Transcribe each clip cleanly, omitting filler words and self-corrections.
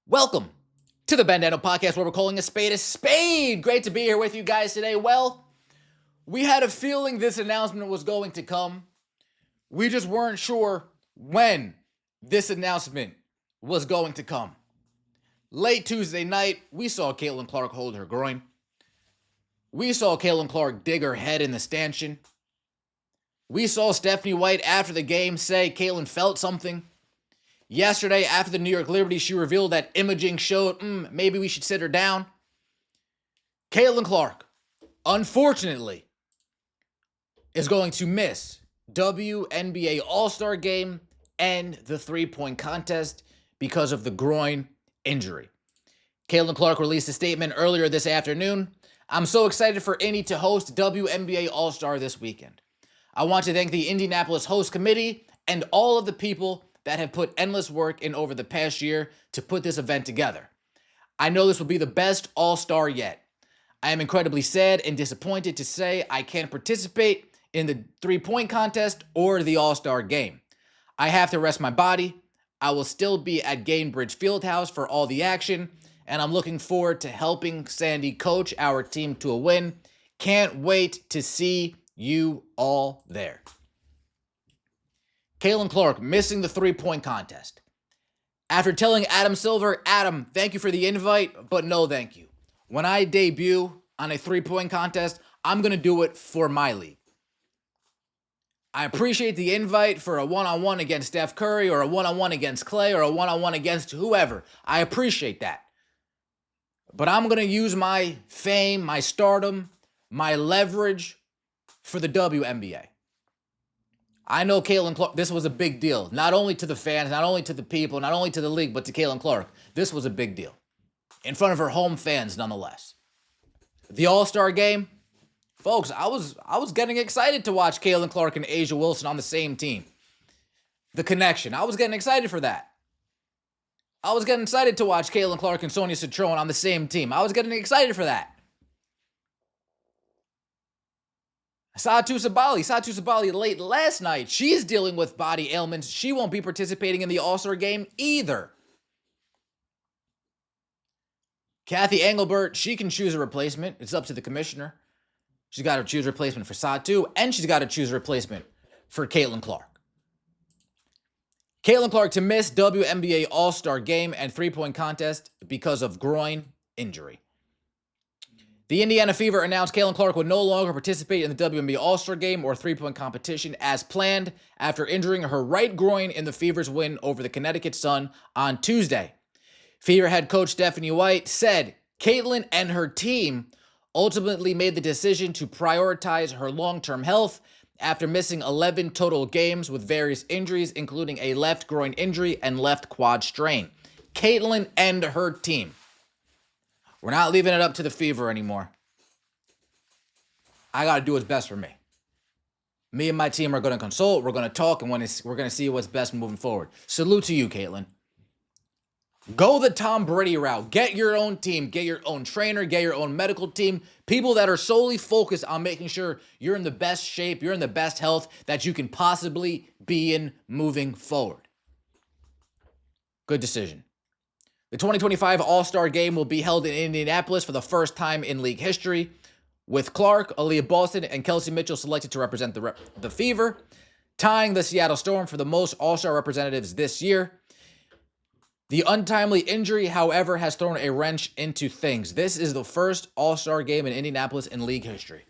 Welcome to the Bandano Podcast, where we're calling a spade a spade. Great to be here with you guys today. Well, we had a feeling this announcement was going to come. We just weren't sure when this announcement was going to come. Late Tuesday night, we saw Caitlin Clark hold her groin. We saw Caitlin Clark dig her head in the stanchion. We saw Stephanie White after the game say Caitlin felt something. Yesterday, after the New York Liberty, she revealed that imaging showed, maybe we should sit her down. Caitlin Clark, unfortunately, is going to miss WNBA All-Star Game and the three-point contest because of the groin injury. Caitlin Clark released a statement earlier this afternoon. I'm so excited for Indy to host WNBA All-Star this weekend. I want to thank the Indianapolis Host Committee and all of the people that have put endless work in over the past year to put this event together. I know this will be the best All-Star yet. I am incredibly sad and disappointed to say I can't participate in the three-point contest or the All-Star game. I have to rest my body. I will still be at Gainbridge Fieldhouse for all the action, and I'm looking forward to helping Sandy coach our team to a win. Can't wait to see you all there. Caitlin Clark missing the three-point contest. After telling Adam Silver, Adam, thank you for the invite, but no thank you. When I debut on a three-point contest, I'm going to do it for my league. I appreciate the invite for a one-on-one against Steph Curry or a one-on-one against Clay or a one-on-one against whoever. I appreciate that. But I'm going to use my fame, my stardom, my leverage for the WNBA. I know Caitlin Clark, this was a big deal. Not only to the fans, not only to the people, not only to the league, but to Caitlin Clark. This was a big deal. In front of her home fans, nonetheless. The All-Star game, folks, I was getting excited to watch Caitlin Clark and Asia Wilson on the same team. The connection, I was getting excited for that. I was getting excited to watch Caitlin Clark and Sonia Citrone on the same team. I was getting excited for that. Satu Sabali late last night. She's dealing with body ailments. She won't be participating in the All-Star game either. Kathy Engelbert, she can choose a replacement. It's up to the commissioner. She's got to choose a replacement for Satu, and she's got to choose a replacement for Caitlin Clark. Caitlin Clark to miss WNBA All-Star game and three-point contest because of groin injury. The Indiana Fever announced Caitlin Clark would no longer participate in the WNBA All-Star Game or three-point competition as planned after injuring her right groin in the Fever's win over the Connecticut Sun on Tuesday. Fever head coach Stephanie White said Caitlin and her team ultimately made the decision to prioritize her long-term health after missing 11 total games with various injuries, including a left groin injury and left quad strain. Caitlin and her team. We're not leaving it up to the Fever anymore. I got to do what's best for me. Me and my team are going to consult, we're going to talk, and we're going to see what's best moving forward. Salute to you, Caitlin. Go the Tom Brady route. Get your own team. Get your own trainer. Get your own medical team. People that are solely focused on making sure you're in the best shape, you're in the best health that you can possibly be in moving forward. Good decision. The 2025 All-Star Game will be held in Indianapolis for the first time in league history, with Clark, Aaliyah Boston, and Kelsey Mitchell selected to represent the Fever, tying the Seattle Storm for the most All-Star representatives this year. The untimely injury, however, has thrown a wrench into things. This is the first All-Star Game in Indianapolis in league history.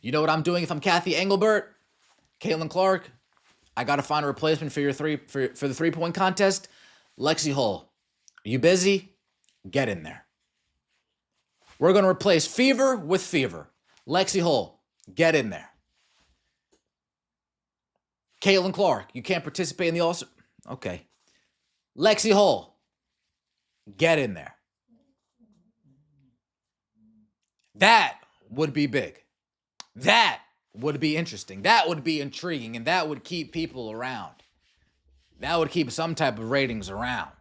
You know what I'm doing if I'm Kathy Engelbert? Caitlin Clark, I got to find a replacement for the three-point contest. Lexi Hull, are you busy? Get in there. We're going to replace Fever with Fever. Lexi Hull, get in there. Caitlin Clark, you can't participate in the All-Star. Okay. Lexi Hull, get in there. That would be big. That would be interesting. That would be intriguing, and that would keep people around. That would keep some type of ratings around.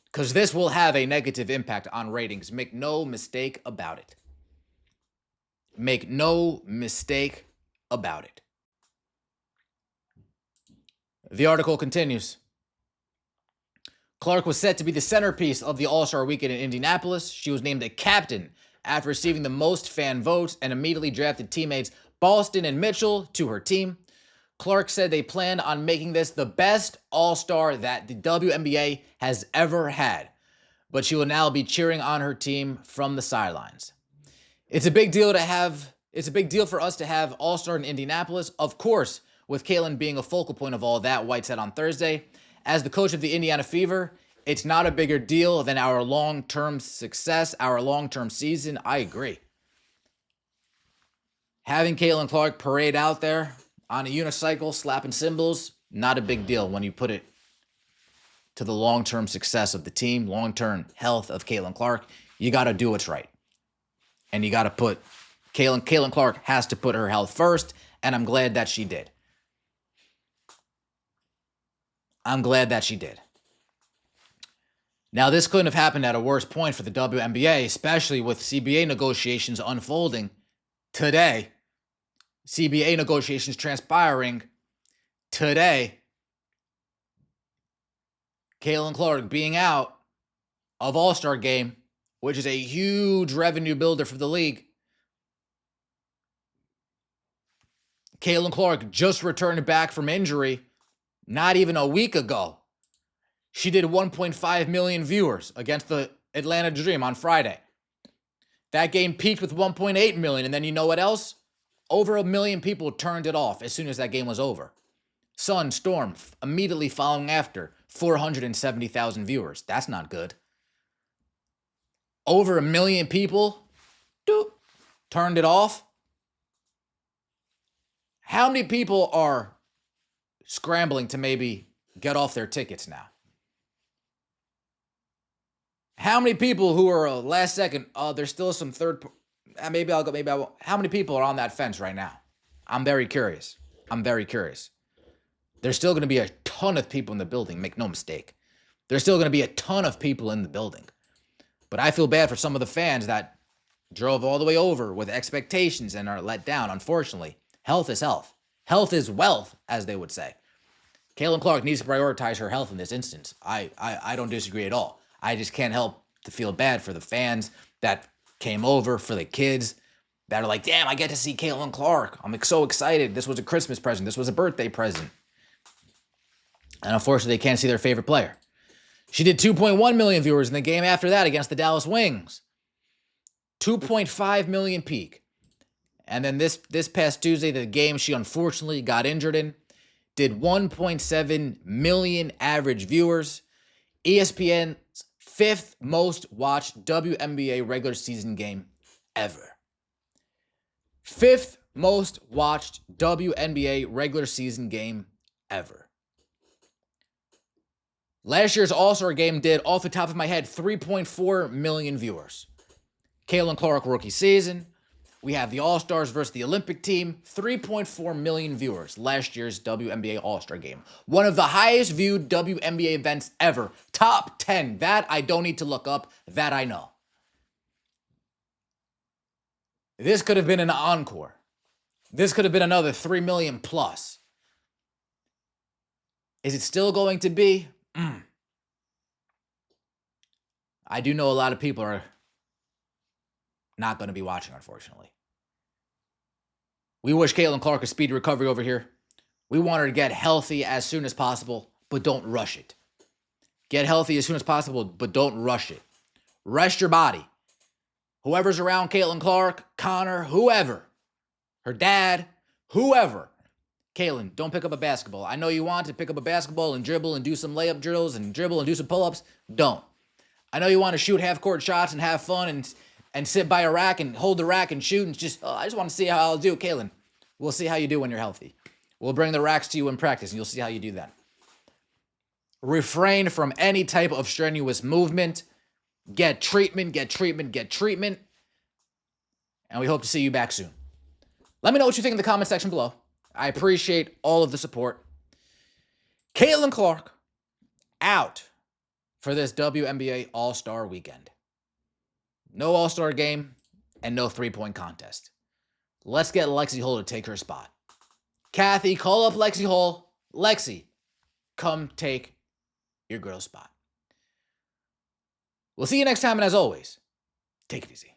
Because this will have a negative impact on ratings. Make no mistake about it. Make no mistake about it. The article continues. Clark was set to be the centerpiece of the All-Star Weekend in Indianapolis. She was named a captain after receiving the most fan votes and immediately drafted teammates Boston and Mitchell to her team. Clark said they plan on making this the best All-Star that the WNBA has ever had, but she will now be cheering on her team from the sidelines. It's a big deal for us to have All-Star in Indianapolis, of course, with Caitlin being a focal point of all that, White said on Thursday. As the coach of the Indiana Fever, it's not a bigger deal than our long-term success, our long-term season. I agree. Having Caitlin Clark parade out there on a unicycle, slapping cymbals, not a big deal when you put it to the long-term success of the team, long-term health of Caitlin Clark. You got to do what's right. And you got to put Caitlin Clark has to put her health first, and I'm glad that she did. Now, this couldn't have happened at a worse point for the WNBA, especially with CBA negotiations unfolding today. CBA negotiations transpiring today. Caitlin Clark being out of All-Star Game, which is a huge revenue builder for the league. Caitlin Clark just returned back from injury not even a week ago. She did 1.5 million viewers against the Atlanta Dream on Friday. That game peaked with 1.8 million, and then you know what else? Over 1 million people turned it off as soon as that game was over. Sun, Storm, immediately following after, 470,000 viewers. That's not good. Over 1 million people turned it off. How many people are scrambling to maybe get off their tickets now? How many people who are last second, there's still some maybe I'll go, maybe I won't. How many people are on that fence right now? I'm very curious. There's still going to be a ton of people in the building, make no mistake. There's still going to be a ton of people in the building. But I feel bad for some of the fans that drove all the way over with expectations and are let down. Unfortunately, health is health. Health is wealth, as they would say. Caitlin Clark needs to prioritize her health in this instance. I don't disagree at all. I just can't help to feel bad for the fans that came over, for the kids that are like, damn, I get to see Caitlin Clark. I'm so excited. This was a Christmas present. This was a birthday present. And unfortunately, they can't see their favorite player. She did 2.1 million viewers in the game after that against the Dallas Wings. 2.5 million peak. And then this past Tuesday, the game she unfortunately got injured in, did 1.7 million average viewers. ESPN's 5th most watched WNBA regular season game ever. 5th most watched WNBA regular season game ever. Last year's All-Star Game did, off the top of my head, 3.4 million viewers. Caitlin Clark rookie season. We have the All-Stars versus the Olympic team. 3.4 million viewers. Last year's WNBA All-Star Game. One of the highest viewed WNBA events ever. Top 10. That I don't need to look up. That I know. This could have been an encore. This could have been another 3 million plus. Is it still going to be? I do know a lot of people are not going to be watching, unfortunately. We wish Caitlin Clark a speedy recovery over here. We want her to get healthy as soon as possible, but don't rush it. Get healthy as soon as possible, but don't rush it. Rest your body. Whoever's around Caitlin Clark, Connor, whoever, her dad, whoever. Caitlin, don't pick up a basketball. I know you want to pick up a basketball and dribble and do some layup drills and dribble and do some pull-ups. Don't. I know you want to shoot half-court shots and have fun and sit by a rack and hold the rack and shoot and just, I just want to see how I'll do. Caitlin, we'll see how you do when you're healthy. We'll bring the racks to you in practice and you'll see how you do that. Refrain from any type of strenuous movement. Get treatment. And we hope to see you back soon. Let me know what you think in the comment section below. I appreciate all of the support. Caitlin Clark out for this WNBA All-Star Weekend. No All-Star Game and no three-point contest. Let's get Lexi Hull to take her spot. Kathy, call up Lexi Hull. Lexi, come take your girl's spot. We'll see you next time, and as always, take it easy.